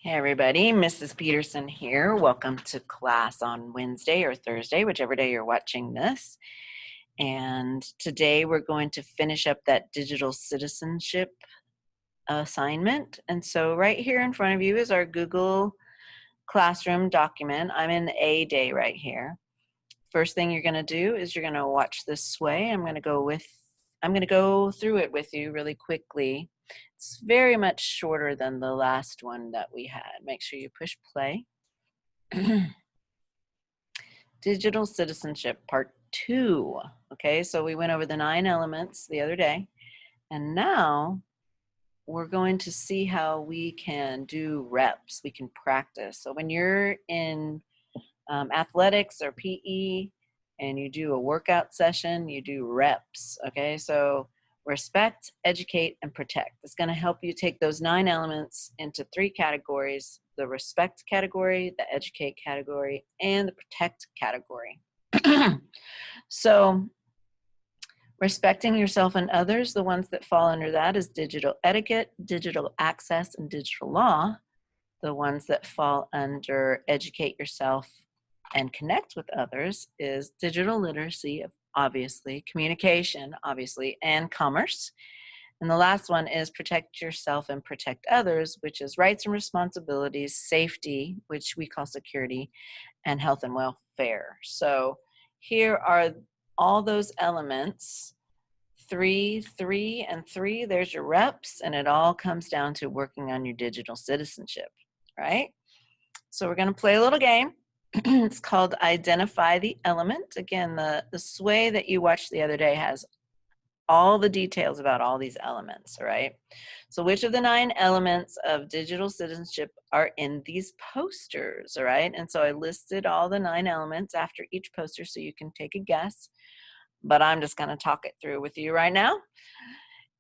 Hey everybody, Mrs. Peterson here. Welcome to class on Wednesday or Thursday, whichever day you're watching this. And today we're going to finish up that digital citizenship assignment. And so right here in front of you is our Google Classroom document. I'm in A day right here. First thing you're going to do is you're going to watch this sway. I'm going to go through it with you really quickly. It's very much shorter than the last one that we had. Make sure you push play. Digital Citizenship Part 2. Okay, so we went over the 9 elements the other day, and now we're going to see how we can do reps. We can practice. So when you're in athletics or PE and you do a workout session, you do reps. Okay, so respect, educate, and protect. It's going to help you take those 9 elements into 3 categories: the respect category, the educate category, and the protect category. So respecting yourself and others, the ones that fall under that is digital etiquette, digital access, and digital law. The ones that fall under educate yourself and connect with others is digital literacy, obviously, communication, obviously, and commerce. And the last one is protect yourself and protect others, which is rights and responsibilities, safety, which we call security, and health and welfare. So here are all those elements, 3, 3, and 3. There's your reps, and it all comes down to working on your digital citizenship, right? So we're going to play a little game. It's called Identify the Element. Again, the sway that you watched the other day has all the details about all these elements, all right? So which of the 9 elements of digital citizenship are in these posters, all right? And so I listed all the 9 elements after each poster so you can take a guess, but I'm just going to talk it through with you right now.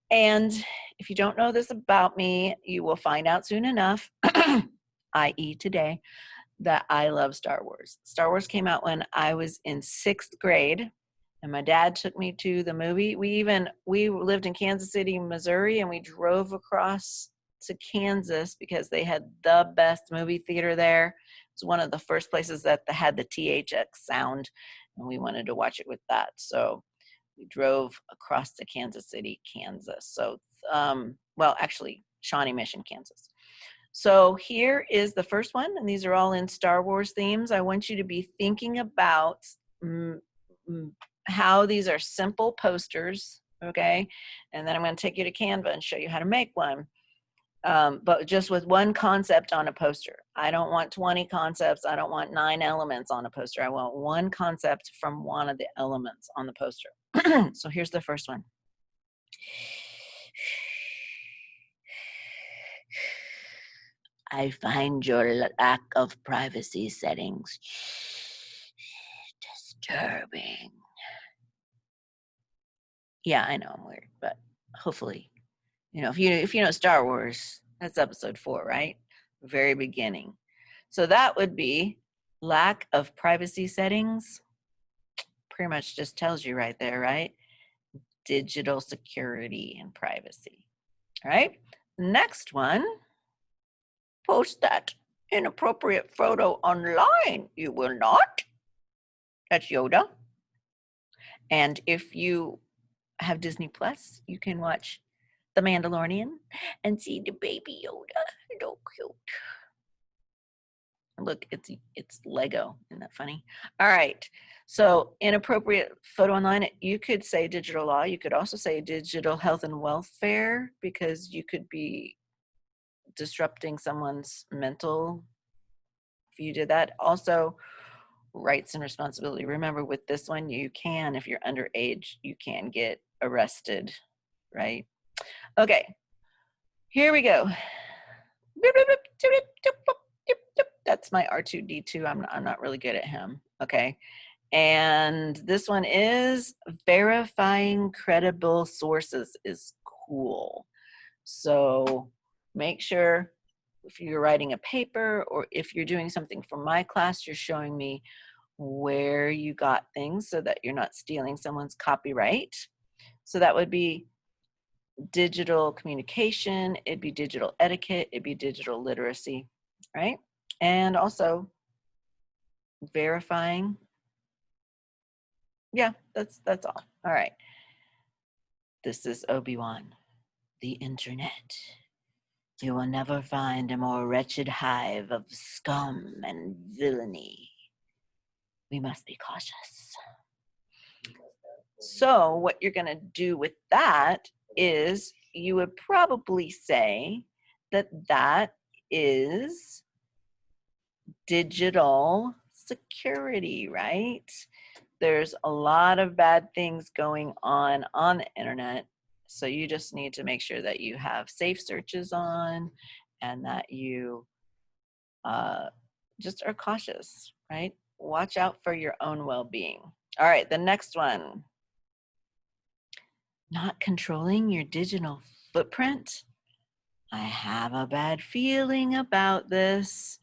And if you don't know this about me, you will find out soon enough, i.e. today, that I love Star Wars. Star Wars came out when I was in 6th grade. And my dad took me to the movie. We lived in Kansas City, Missouri, and we drove across to Kansas because they had the best movie theater there. It was one of the first places that had the THX sound, and we wanted to watch it with that. So we drove across to Kansas City, Kansas. So, well, actually, Shawnee Mission, Kansas. So here is the first one, and these are all in Star Wars themes. I want you to be thinking about how these are simple posters, okay? And then I'm going to take you to Canva and show you how to make one, but just with one concept on a poster. I don't want 20 concepts. I don't want 9 elements on a poster. I want one concept from one of the elements on the poster. So here's the first one. I find your lack of privacy settings disturbing. Yeah, I know I'm weird, but hopefully, if you know Star Wars, that's episode 4, right? Very beginning. So that would be lack of privacy settings. Pretty much just tells you right there, right? Digital security and privacy. All right. Next one. Post that inappropriate photo online. You will not. That's Yoda. And if you have Disney Plus, you can watch The Mandalorian and see the baby Yoda. So cute. Look, it's Lego. Isn't that funny? All right. So inappropriate photo online, you could say digital law. You could also say digital health and welfare, because you could be disrupting someone's mental if you did that. Also, rights and responsibility. Remember, with this one, you can, if you're underage, you can get arrested, right? Okay, here we go. That's my R2D2. I'm not really good at him. Okay. And this one is verifying credible sources is cool. So make sure if you're writing a paper or if you're doing something for my class, you're showing me where you got things so that you're not stealing someone's copyright. So that would be digital communication, it'd be digital etiquette, it'd be digital literacy. right? And also verifying. Yeah, that's all. All right. This is Obi-Wan. The internet. You will never find a more wretched hive of scum and villainy. We must be cautious. So what you're going to do with that is you would probably say that that is digital security, right? There's a lot of bad things going on the internet. So you just need to make sure that you have safe searches on and that you just are cautious, right? Watch out for your own well-being. All right, the next one. Not controlling your digital footprint. I have a bad feeling about this.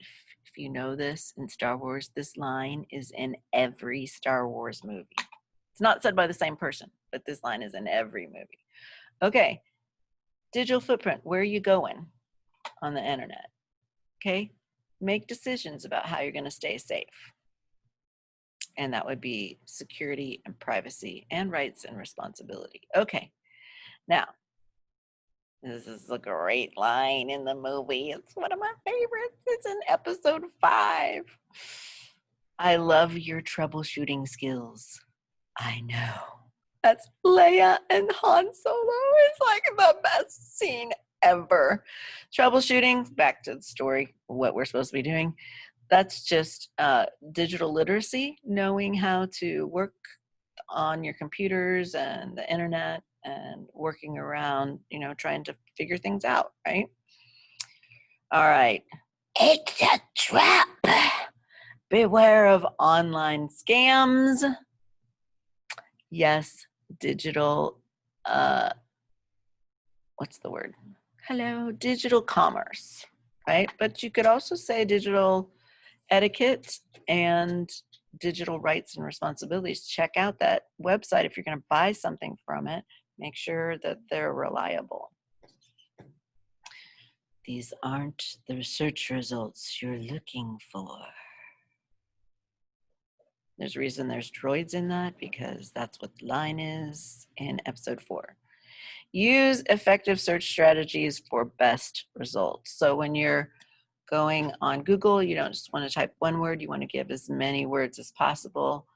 If you know this, in Star Wars, this line is in every Star Wars movie. It's not said by the same person, but this line is in every movie. Okay, digital footprint. Where are you going on the internet? Okay, make decisions about how you're going to stay safe. And that would be security and privacy and rights and responsibility. Okay, now, this is a great line in the movie. It's one of my favorites. It's in episode 5. I love your troubleshooting skills. I know. That's Leia and Han Solo. It's like the best scene ever. Troubleshooting, back to the story, what we're supposed to be doing. That's just digital literacy, knowing how to work on your computers and the internet and working around, trying to figure things out, right? All right. It's a trap. Beware of online scams. Yes, digital, what's the word? Hello, digital commerce, right? But you could also say digital etiquette and digital rights and responsibilities. Check out that website if you're going to buy something from it. Make sure that they're reliable. These aren't the search results you're looking for. There's a reason there's droids in that, because that's what the line is in episode 4. Use effective search strategies for best results. So when you're going on Google, you don't just want to type one word, you want to give as many words as possible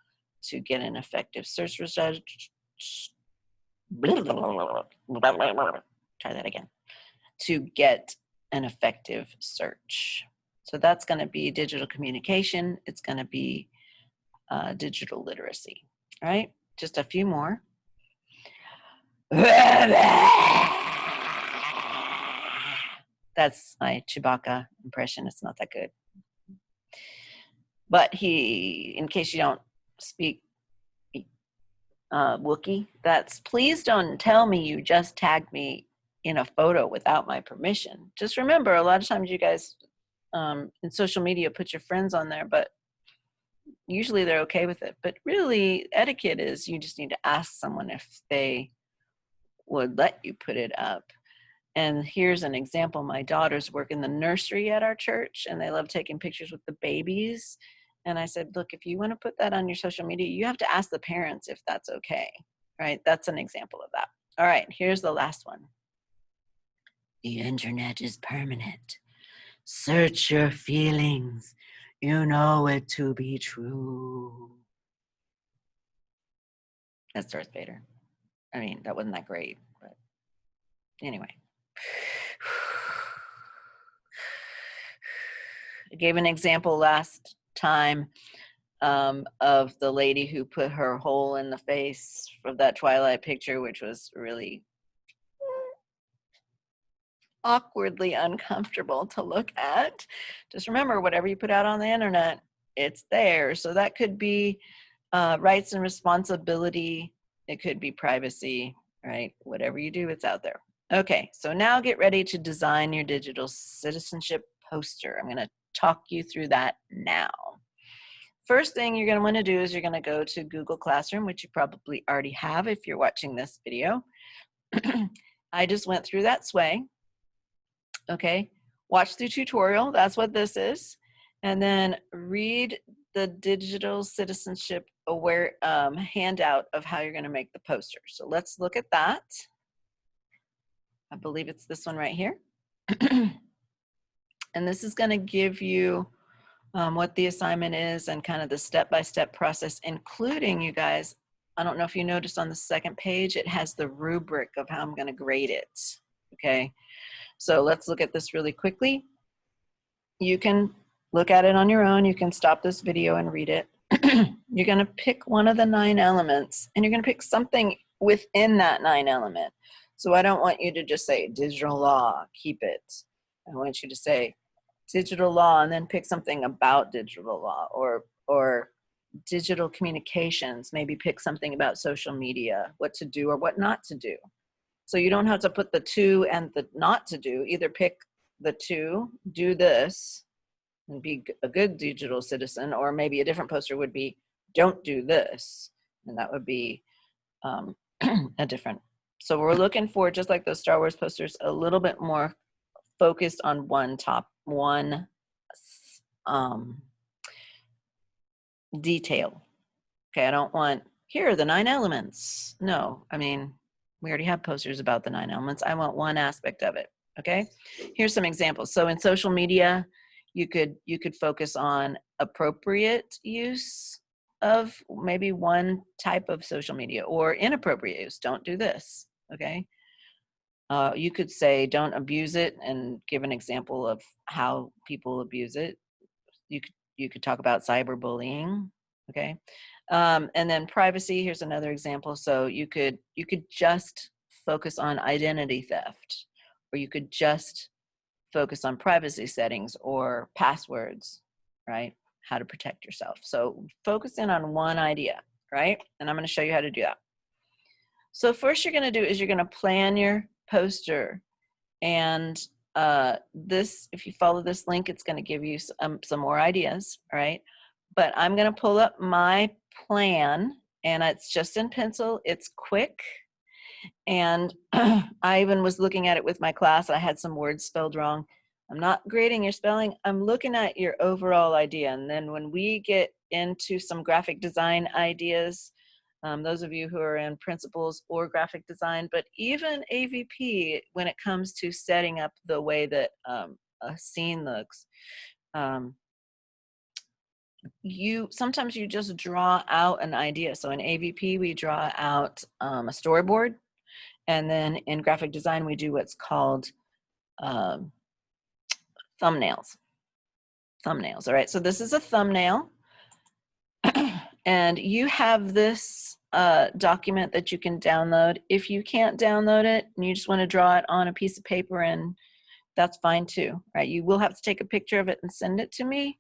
to get an effective search result. Try that again. To get an effective search. So that's going to be digital communication. It's going to be digital literacy. All right, just a few more. That's my Chewbacca impression. It's not that good. But he, in case you don't speak Wookiee, that's please don't tell me you just tagged me in a photo without my permission. Just remember, a lot of times you guys in social media put your friends on there, but usually they're okay with it. But really, etiquette is you just need to ask someone if they would let you put it up. And here's an example. My daughters work in the nursery at our church, and they love taking pictures with the babies. And I said, look, if you want to put that on your social media, you have to ask the parents if that's okay, right? That's an example of that. All right, here's the last one. The internet is permanent. Search your feelings. You know it to be true. That's Darth Vader. I mean, that wasn't that great, but anyway. I gave an example last time of the lady who put her hole in the face of that Twilight picture, which was really awkwardly uncomfortable to look at. Just remember, whatever you put out on the internet, it's there. So that could be rights and responsibility. It could be privacy, right? Whatever you do, it's out there. Okay, so now get ready to design your digital citizenship poster. I'm going to talk you through that now. First thing you're going to want to do is you're going to go to Google Classroom, which you probably already have if you're watching this video. I just went through that sway. Okay, watch the tutorial. That's what this is. And then read the Digital Citizenship Aware handout of how you're going to make the poster. So let's look at that. I believe it's this one right here. And this is going to give you what the assignment is and kind of the step-by-step process, including, you guys, I don't know if you noticed on the second page, it has the rubric of how I'm going to grade it. Okay, so let's look at this really quickly. You can look at it on your own. You can stop this video and read it. You're going to pick one of the 9 elements, and you're going to pick something within that 9 element. So I don't want you to just say digital law, keep it. I want you to say digital law and then pick something about digital law, or digital communications, maybe pick something about social media, what to do or what not to do. So you don't have to put the 2 and the not to do. Either pick the 2, do this, and be a good digital citizen, or maybe a different poster would be don't do this, and that would be a different. So we're looking for, just like those Star Wars posters, a little bit more focused on one detail. Okay, I don't want, here are the 9 elements. No, I mean, we already have posters about the 9 elements. I want one aspect of it. Okay, here's some examples. So in social media, you could focus on appropriate use of maybe one type of social media, or inappropriate use. Don't do this. Okay. You could say don't abuse it and give an example of how people abuse it. You could talk about cyberbullying. Okay. And then privacy, here's another example. So you could just focus on identity theft, or you could just focus on privacy settings or passwords, right? How to protect yourself. So focus in on one idea, right? And I'm going to show you how to do that. So first you're going to do is you're going to plan your poster. And this, if you follow this link, it's going to give you some more ideas, right? But I'm going to pull up my plan, and it's just in pencil. It's quick. And I even was looking at it with my class. I had some words spelled wrong. I'm not grading your spelling. I'm looking at your overall idea. And then when we get into some graphic design ideas, those of you who are in principles or graphic design, but even AVP, when it comes to setting up the way that a scene looks, sometimes you just draw out an idea. So in AVP, we draw out a storyboard. And then in graphic design, we do what's called thumbnails. Thumbnails, all right? So this is a thumbnail. And you have this document that you can download. If you can't download it and you just want to draw it on a piece of paper, and that's fine too, right? You will have to take a picture of it and send it to me.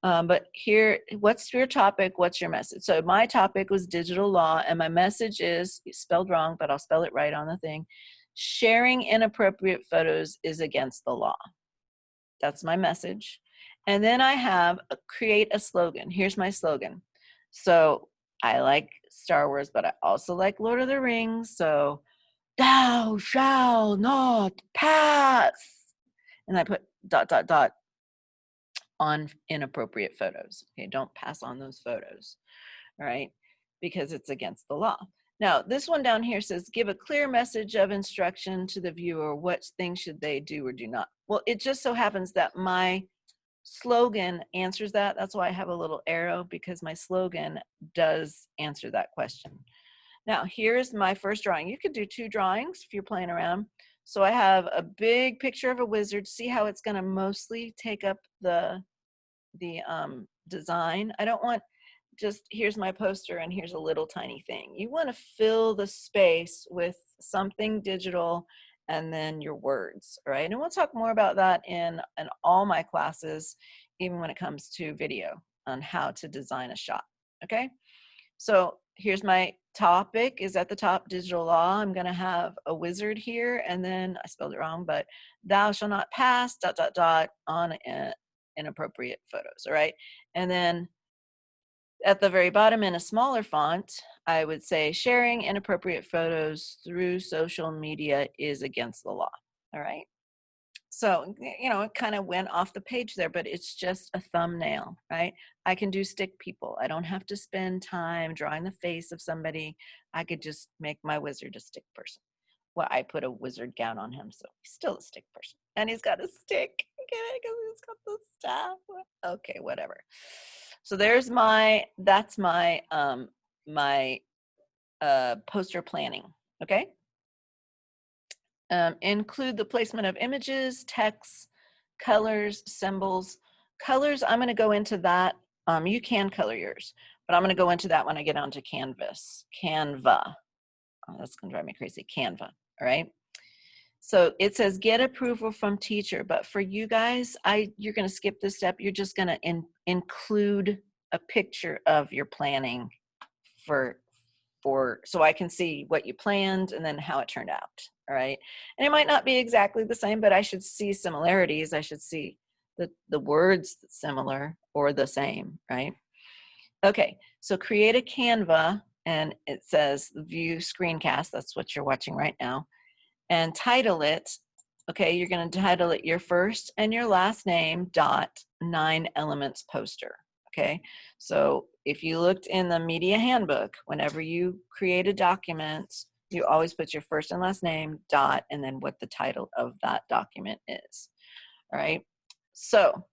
But here, what's your topic? What's your message? So my topic was digital law, and my message is spelled wrong, but I'll spell it right on the thing. Sharing inappropriate photos is against the law. That's my message. And then I have create a slogan. Here's my slogan. So I like Star Wars, but I also like Lord of the Rings. So thou shall not pass. And I put ... on inappropriate photos. Okay, don't pass on those photos, all right, because it's against the law. Now, this one down here says, give a clear message of instruction to the viewer. What things should they do or do not? Well, it just so happens that my slogan answers that. That's why I have a little arrow, because my slogan does answer that question. Now, here's my first drawing. You could do 2 drawings if you're playing around. So I have a big picture of a wizard. See how it's going to mostly take up the design. I don't want just, here's my poster and here's a little tiny thing. You want to fill the space with something digital and then your words, right? And we'll talk more about that in all my classes, even when it comes to video, on how to design a shot, okay? So here's my topic is at the top, digital law. I'm going to have a wizard here, and then I spelled it wrong, but thou shall not pass ... on inappropriate photos, all right? And then at the very bottom in a smaller font, I would say sharing inappropriate photos through social media is against the law, all right? So, you know, it kind of went off the page there, but it's just a thumbnail, right? I can do stick people. I don't have to spend time drawing the face of somebody. I could just make my wizard a stick person. Well, I put a wizard gown on him, so he's still a stick person. And he's got a stick. Get it? Because he's got the staff. Okay, whatever. So there's that's my poster planning. Okay. Include the placement of images, text, colors, symbols. Colors, I'm going to go into that. You can color yours, but I'm going to go into that when I get onto Canva. Oh, that's going to drive me crazy. Canva. All right. So it says get approval from teacher, but for you guys, you're going to skip this step. You're just going to include a picture of your planning so I can see what you planned and then how it turned out. All right. And it might not be exactly the same, but I should see similarities. I should see the words similar or the same, right? Okay. So create a Canva, and it says view screencast. That's what you're watching right now. And title it. Okay. You're going to title it your first and your last name dot 9 elements poster. Okay, so if you looked in the media handbook, whenever you create a document, you always put your first and last name, dot, and then what the title of that document is. All right, so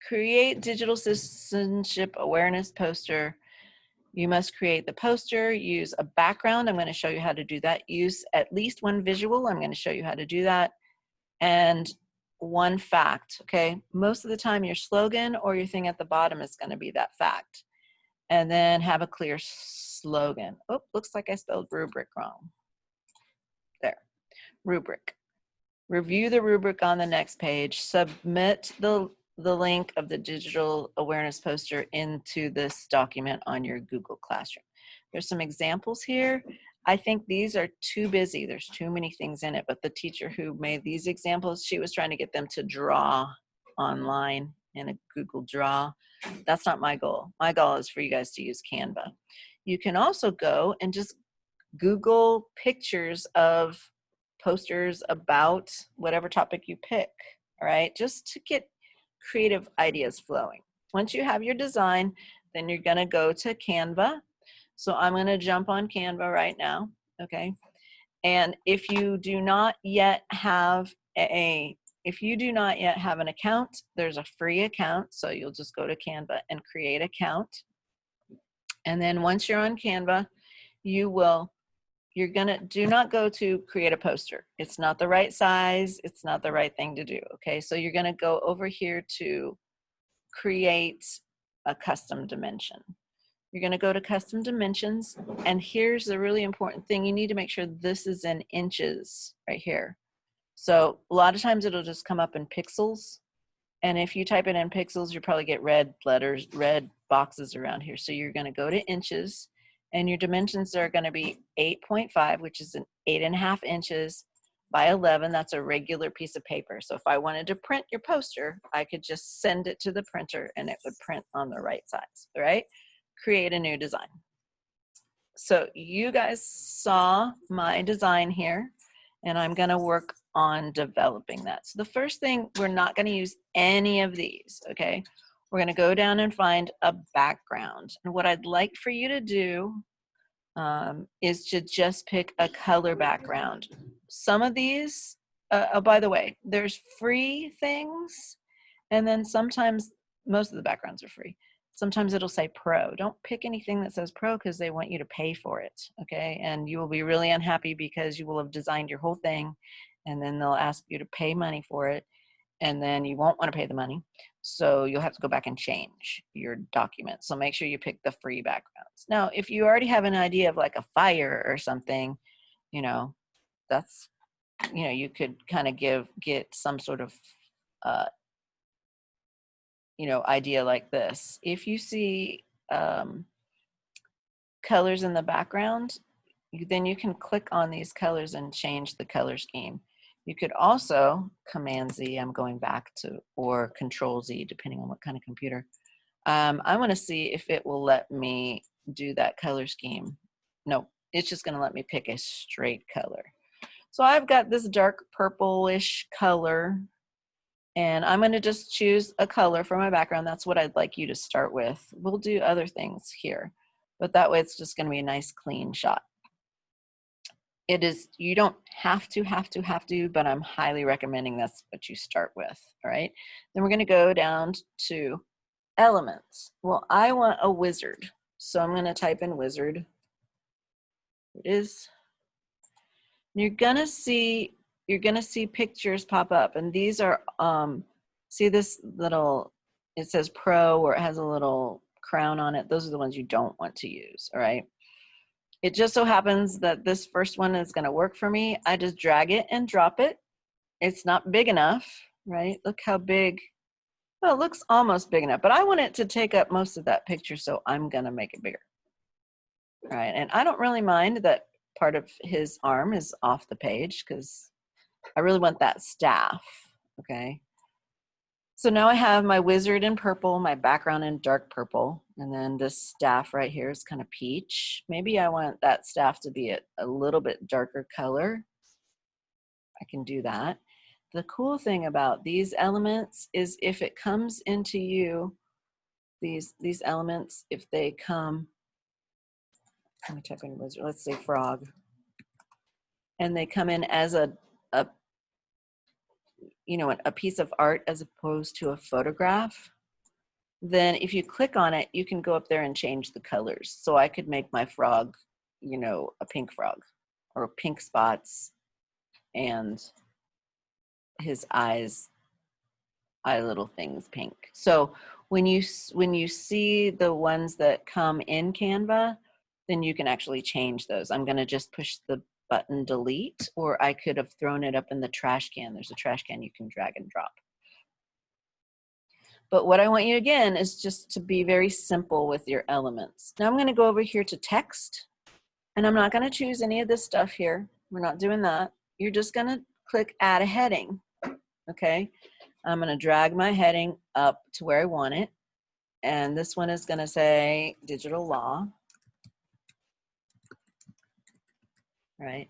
create digital citizenship awareness poster. You must create the poster, use a background. I'm going to show you how to do that. Use at least one visual. I'm going to show you how to do that. And one fact, okay? Most of the time your slogan or your thing at the bottom is going to be that fact. And then have a clear slogan. Oh, looks like I spelled rubric wrong. There, rubric. Review the rubric on the next page. Submit the link of the digital awareness poster into this document on your Google Classroom. There's some examples here. I think these are too busy. There's too many things in it, but the teacher who made these examples, she was trying to get them to draw online in a Google Draw. That's not my goal. My goal is for you guys to use Canva. You can also go and just Google pictures of posters about whatever topic you pick, all right? Just to get creative ideas flowing. Once you have your design, then you're gonna go to Canva. So I'm gonna jump on Canva right now, okay? And if you do not yet have an account, there's a free account. So you'll just go to Canva and create an account. And then once you're on Canva, do not go to create a poster. It's not the right size. It's not the right thing to do. Okay. So you're going to go over here to create a custom dimension. You're going to go to custom dimensions, and here's the really important thing. You need to make sure this is in inches right here. So a lot of times it'll just come up in pixels. And if you type it in pixels, you'll probably get red letters, red boxes around here. So you're going to go to inches, and your dimensions are going to be 8.5, which is an 8.5 inches by 11. That's a regular piece of paper. So if I wanted to print your poster, I could just send it to the printer and it would print on the right size, all right? Create a new design. So you guys saw my design here, and I'm going to work on developing that. So the first thing, we're not going to use any of these, okay? We're going to go down and find a background. And what I'd like for you to do is to just pick a color background. Some of these, oh, by the way, there's free things, and then sometimes most of the backgrounds are free. Sometimes it'll say pro. Don't pick anything that says pro because they want you to pay for it, okay? And you will be really unhappy because you will have designed your whole thing, and then they'll ask you to pay money for it, and then you won't want to pay the money. So you'll have to go back and change your document. So make sure you pick the free backgrounds. Now, if you already have an idea of like a fire or something, you know, that's, you know, you could kind of get some sort of, you know, idea like this. If you see colors in the background, then you can click on these colors and change the color scheme. You could also Command Z, I'm going back to, or Control Z, depending on what kind of computer. I want to see if it will let me do that color scheme. No, it's just going to let me pick a straight color. So I've got this dark purplish color, and I'm going to just choose a color for my background. That's what I'd like you to start with. We'll do other things here, but that way it's just going to be a nice clean shot. It is, you don't have to, but I'm highly recommending that's what you start with. All right. Then we're going to go down to elements. Well, I want a wizard. So I'm going to type in wizard. It is. You're going to see pictures pop up, and these are, see this little, it says pro, or it has a little crown on it. Those are the ones you don't want to use. All right. It just so happens that this first one is going to work for me. I just drag it and drop it. It's not big enough, right? Look how big. Well, it looks almost big enough, but I want it to take up most of that picture, so I'm going to make it bigger. All right, and I don't really mind that part of his arm is off the page because I really want that staff, okay? So now I have my wizard in purple, my background in dark purple, and then this staff right here is kind of peach. Maybe I want that staff to be a little bit darker color. I can do that. The cool thing about these elements is if it comes into you, these elements, if they come, let me type in wizard, let's say frog, and they come in as a piece of art as opposed to a photograph, then if you click on it, you can go up there and change the colors. So I could make my frog, a pink frog, or pink spots, and his eye little things pink. So when you see the ones that come in Canva, then you can actually change those. I'm going to just push the button delete, or I could have thrown it up in the trash can. There's a trash can you can drag and drop. But what I want you again is just to be very simple with your elements. Now I'm going to go over here to text, and I'm not going to choose any of this stuff here. We're not doing that. You're just going to click add a heading. Okay. I'm going to drag my heading up to where I want it. And this one is going to say digital law. Right.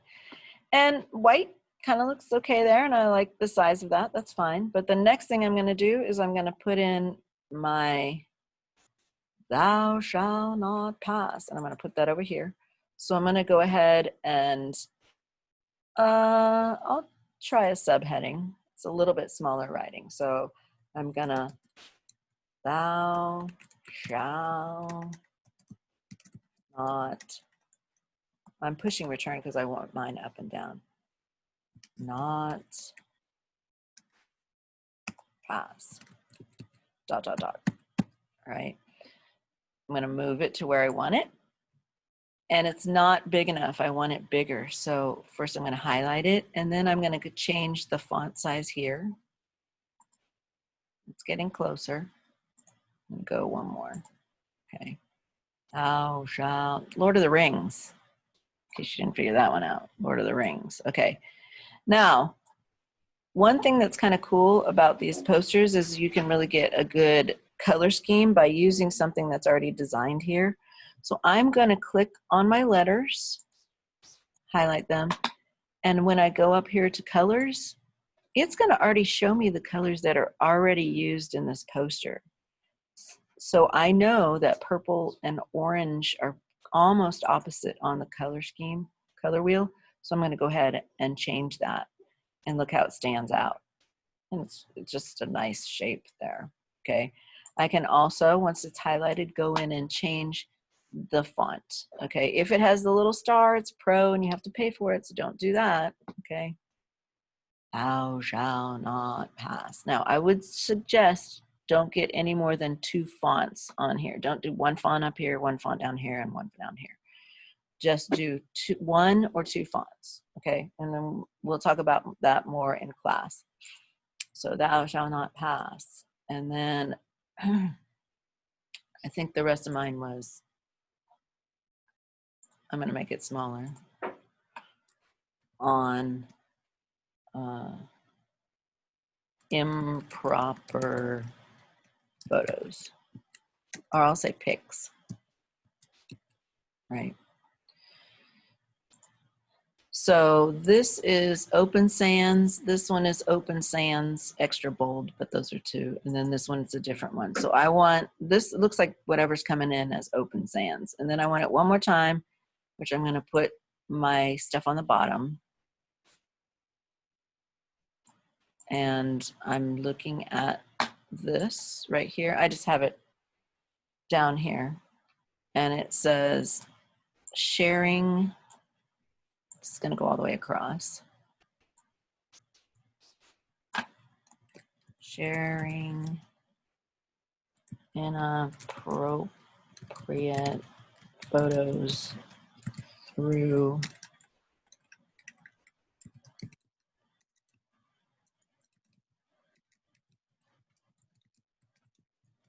And white kind of looks okay there, and I like the size of that. That's fine. But the next thing I'm going to do is I'm going to put in my thou shall not pass, and I'm going to put that over here. So I'm going to go ahead and I'll try a subheading. It's a little bit smaller writing. So I'm going to thou shall not, I'm pushing return because I want mine up and down. Not pass. ... All right. I'm going to move it to where I want it. And it's not big enough. I want it bigger. So first I'm going to highlight it, and then I'm going to change the font size here. It's getting closer. And go one more. Okay. Thou shalt, Lord of the Rings. In case you didn't figure that one out. Lord of the Rings. Okay. Now, one thing that's kind of cool about these posters is you can really get a good color scheme by using something that's already designed here. So I'm going to click on my letters, highlight them, and when I go up here to colors, it's going to already show me the colors that are already used in this poster. So I know that purple and orange are almost opposite on the color scheme, color wheel. So I'm going to go ahead and change that, and look how it stands out. And it's just a nice shape there. Okay. I can also, once it's highlighted, go in and change the font. Okay. If it has the little star, it's pro and you have to pay for it. So don't do that. Okay. Thou shall not pass. Now I would suggest don't get any more than 2 fonts on here. Don't do 1 font up here, 1 font down here, and 1 down here. Just do 1 or 2 fonts. Okay. And then we'll talk about that more in class. So thou shall not pass. And then I think the rest of mine was, I'm going to make it smaller, on improper photos. Or I'll say pics. Right. So this is Open Sans. This one is Open Sans, extra bold, but those are two. And then this one is a different one. So I want, this looks like whatever's coming in as Open Sans. And then I want it one more time, which I'm going to put my stuff on the bottom. And I'm looking at this right here. I just have it down here. And it says sharing. It's going to go all the way across. Sharing inappropriate photos through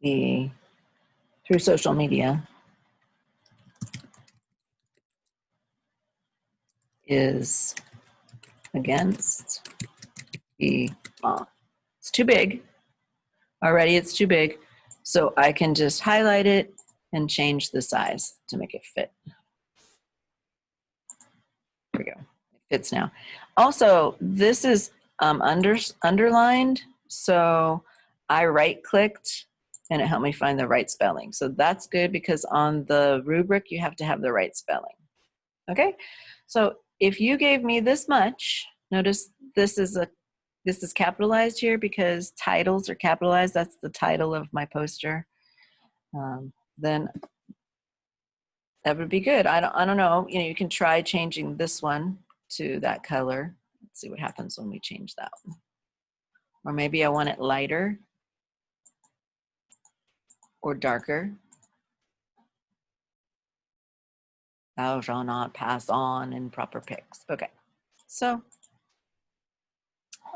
through social media is against the law. It's too big. Already it's too big. So I can just highlight it and change the size to make it fit. There we go. It fits now. Also, this is underlined. So I right-clicked and it helped me find the right spelling. So that's good because on the rubric, you have to have the right spelling. Okay, so if you gave me this much, notice this is capitalized here because titles are capitalized. That's the title of my poster. Then that would be good. I don't know. You know, you can try changing this one to that color. Let's see what happens when we change that one. Or maybe I want it lighter or darker. Thou shalt not pass on improper pics. Okay, so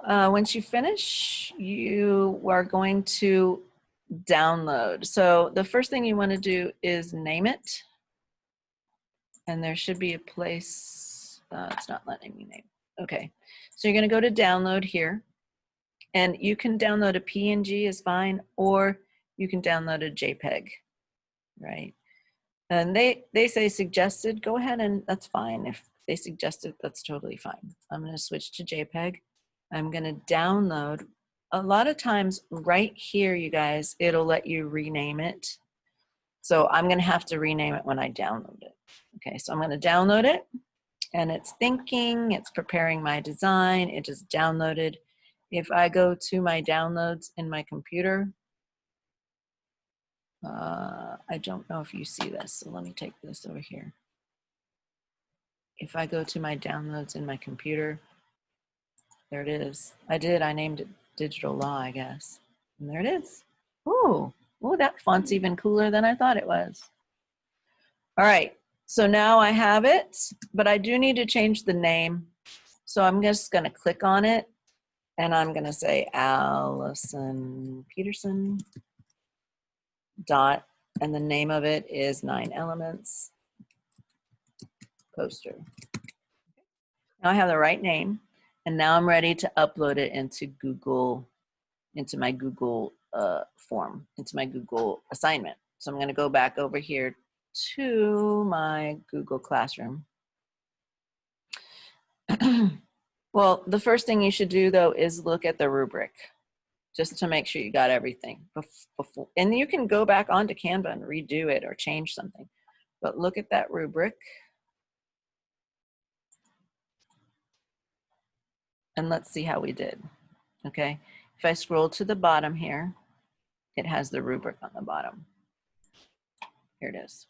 once you finish, you are going to download. So the first thing you want to do is name it. And there should be a place, it's not letting me name. Okay, so you're going to go to download here. And you can download a PNG is fine, or you can download a JPEG, right? And they say suggested, go ahead and that's fine. If they suggest it, that's totally fine. I'm going to switch to JPEG. I'm going to download. A lot of times right here, you guys, it'll let you rename it. So I'm going to have to rename it when I download it. Okay, so I'm going to download it and it's thinking, it's preparing my design. It just downloaded. If I go to my downloads in my computer, I don't know if you see this, so let me take this over here. If I go to my downloads in my computer, there it is. I named it Digital Law, I guess. And there it is. Ooh, that font's even cooler than I thought it was. All right, so now I have it, but I do need to change the name. So I'm just gonna click on it and I'm gonna say Allison Peterson dot, and the name of it is 9 Elements Poster. Now I have the right name, and now I'm ready to upload it into Google, into my Google form, into my Google assignment. So I'm going to go back over here to my Google Classroom. Well, the first thing you should do though is look at the rubric, just to make sure you got everything before, and you can go back onto Canva and redo it or change something. But look at that rubric. And let's see how we did. Okay, if I scroll to the bottom here, it has the rubric on the bottom. Here it is.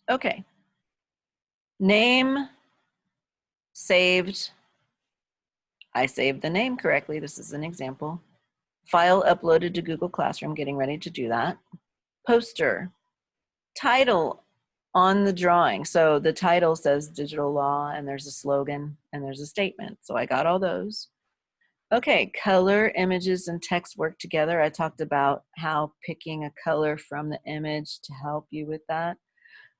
Okay, name saved. I saved the name correctly. This is an example. File uploaded to Google Classroom, getting ready to do that. Poster, title on the drawing. So the title says Digital Law, and there's a slogan, and there's a statement. So I got all those. Okay, color, images, and text work together. I talked about how picking a color from the image to help you with that.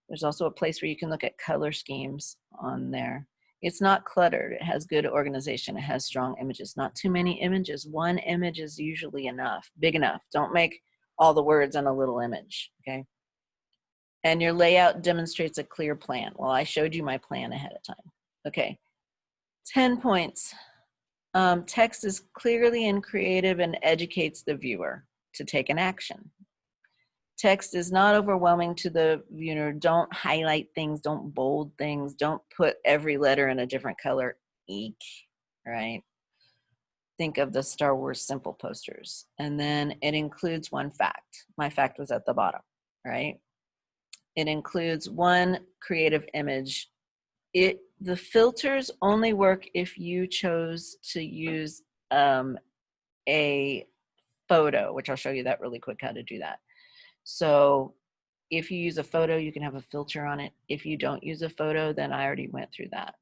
There's also a place where you can look at color schemes on there. It's not cluttered. It has good organization. It has strong images. Not too many images. One image is usually enough, big enough. Don't make all the words on a little image, okay? And your layout demonstrates a clear plan. Well, I showed you my plan ahead of time. Okay, 10 points. Text is clearly and creative and educates the viewer to take an action. Text is not overwhelming to the viewer. Don't highlight things, don't bold things, don't put every letter in a different color. Eek, right? Think of the Star Wars simple posters. And then it includes one fact. My fact was at the bottom, right? It includes one creative image. The filters only work if you chose to use a photo, which I'll show you that really quick how to do that. So if you use a photo, you can have a filter on it. If you don't use a photo, then I already went through that.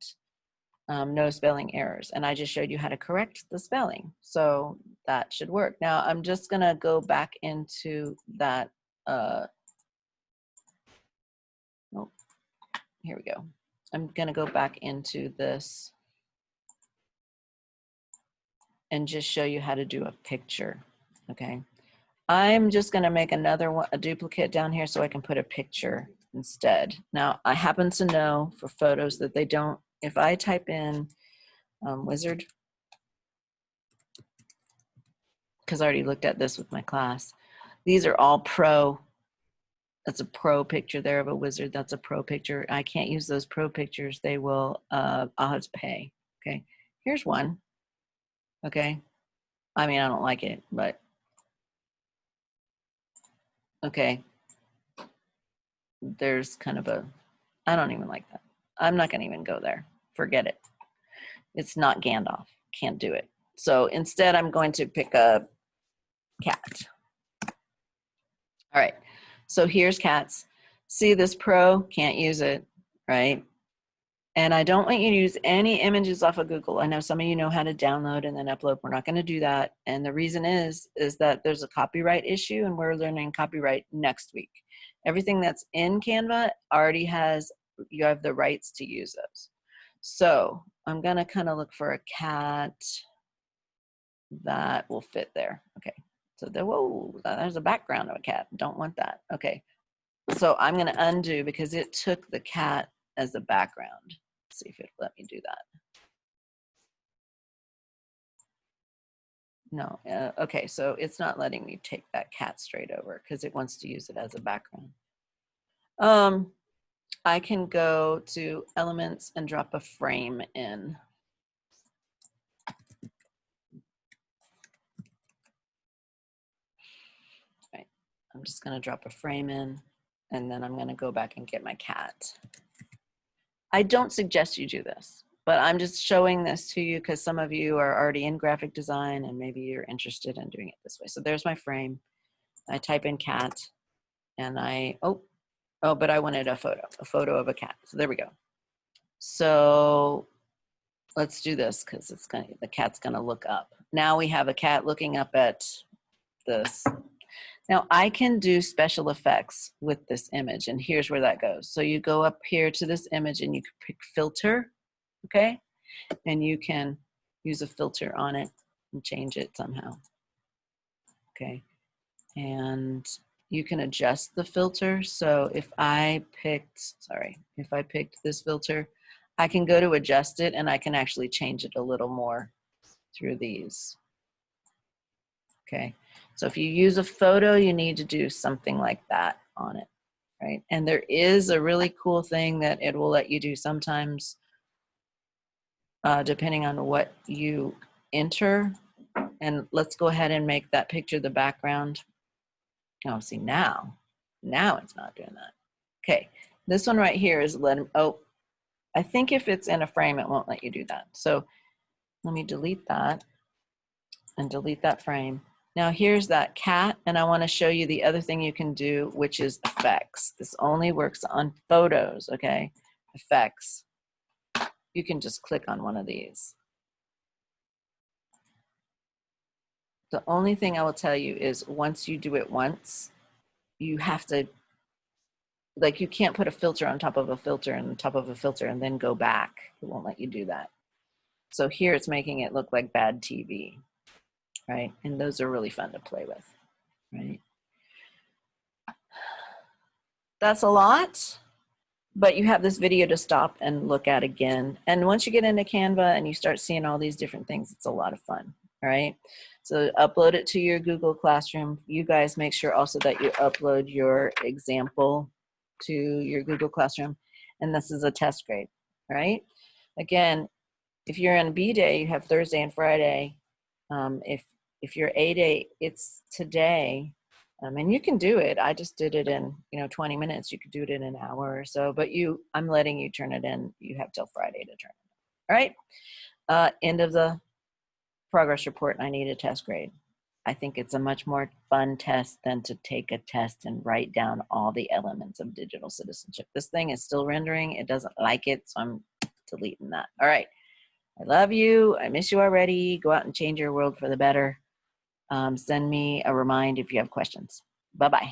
No spelling errors. And I just showed you how to correct the spelling. So that should work. Now I'm just gonna go back into that. Oh, here we go. I'm gonna go back into this and just show you how to do a picture, okay? I'm just gonna make another one, a duplicate down here so I can put a picture instead. Now, I happen to know for photos that they don't, if I type in wizard, because I already looked at this with my class, these are all pro. That's a pro picture there of a wizard. That's a pro picture. I can't use those pro pictures. They will, I'll have to pay, okay? Here's one, okay? I mean, I don't like it, but okay. There's kind of a, I don't even like that. I'm not gonna even go there. Forget it. It's not Gandalf. Can't do it. So instead, I'm going to pick a cat. All right. So here's cats. See this pro? Can't use it, right? And I don't want you to use any images off of Google. I know some of you know how to download and then upload. We're not going to do that. And the reason is that there's a copyright issue and we're learning copyright next week. Everything that's in Canva already has, you have the rights to use those. So I'm going to kind of look for a cat that will fit there. Okay. So there, whoa, there's a background of a cat. Don't want that. Okay. So I'm going to undo because it took the cat as a background. Let's see if it'll let me do that. No. Okay. So it's not letting me take that cat straight over because it wants to use it as a background. I can go to elements and drop a frame in. Right. I'm just going to drop a frame in and then I'm going to go back and get my cat. I don't suggest you do this, but I'm just showing this to you because some of you are already in graphic design and maybe you're interested in doing it this way. So there's my frame. I type in cat and but I wanted a photo of a cat. So there we go. So let's do this because the cat's gonna look up. Now we have a cat looking up at this. Now I can do special effects with this image and here's where that goes. So you go up here to this image and you can pick filter, okay? And you can use a filter on it and change it somehow, okay? And you can adjust the filter. So if I picked this filter, I can go to adjust it and I can actually change it a little more through these, okay? So if you use a photo, you need to do something like that on it, right? And there is a really cool thing that it will let you do sometimes, depending on what you enter. And let's go ahead and make that picture the background. Oh, see now it's not doing that. Okay, this one right here is I think if it's in a frame, it won't let you do that. So let me delete that and delete that frame. Now here's that cat, and I want to show you the other thing you can do, which is effects. This only works on photos, okay? Effects. You can just click on one of these. The only thing I will tell you is once you do it once, you have to, like, you can't put a filter on top of a filter and on top of a filter and then go back. It won't let you do that. So here it's making it look like bad TV, right? And those are really fun to play with, right? That's a lot, but you have this video to stop and look at again. And once you get into Canva and you start seeing all these different things, it's a lot of fun, all right? So upload it to your Google Classroom. You guys make sure also that you upload your example to your Google Classroom. And this is a test grade, all right? Again, if you're on B day, you have Thursday and Friday. If you're A day, it's today. And you can do it. I just did it in 20 minutes. You could do it in an hour or so, but I'm letting you turn it in. You have till Friday to turn it in. All right. End of the progress report. I need a test grade. I think it's a much more fun test than to take a test and write down all the elements of digital citizenship. This thing is still rendering. It doesn't like it, so I'm deleting that. All right. I love you. I miss you already. Go out and change your world for the better. Send me a remind if you have questions. Bye-bye.